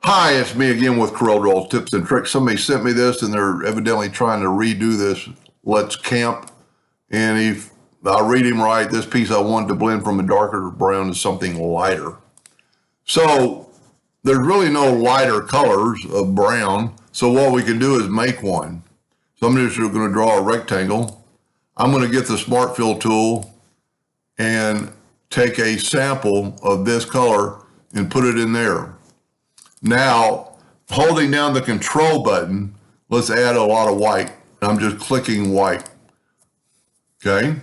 Hi, it's me again with CorelDraw tips and tricks. Somebody sent me this and they're evidently trying to redo this Let's Camp. And if I read him right, this piece I wanted to blend from a darker brown to something lighter. So there's really no lighter colors of brown. So what we can do is make one. So I'm just going to draw a rectangle. I'm going to get the Smart Fill tool and take a sample of this color and put it in there. Now, holding down the control button, let's add a lot of white. I'm just clicking white. Okay.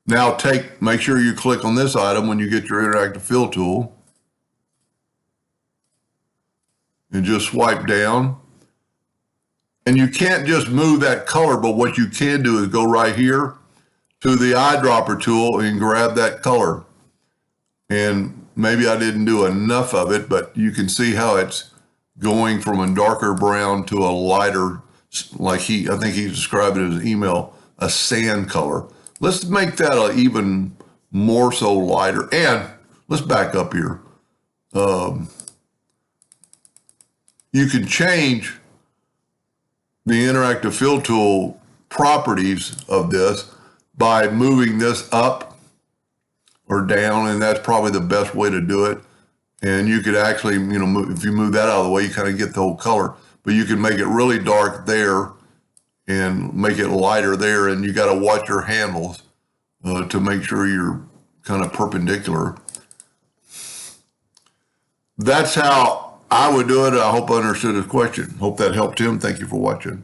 Now make sure you click on this item when you get your interactive fill tool. And just swipe down. And you can't just move that color, but what you can do is go right here to the eyedropper tool and grab that color. And maybe I didn't do enough of it, but you can see how it's going from a darker brown to a lighter, like I think he described it in his email, a sand color. Let's make that a even more so lighter. And let's back up here. You can change the interactive fill tool properties of this by moving this up or down, and that's probably the best way to do it. And you could actually, if you move that out of the way, you kind of get the whole color, but you can make it really dark there and make it lighter there. And you got to watch your handles to make sure you're kind of perpendicular. That's how I would do it. I hope I understood his question. Hope that helped him. Thank you for watching.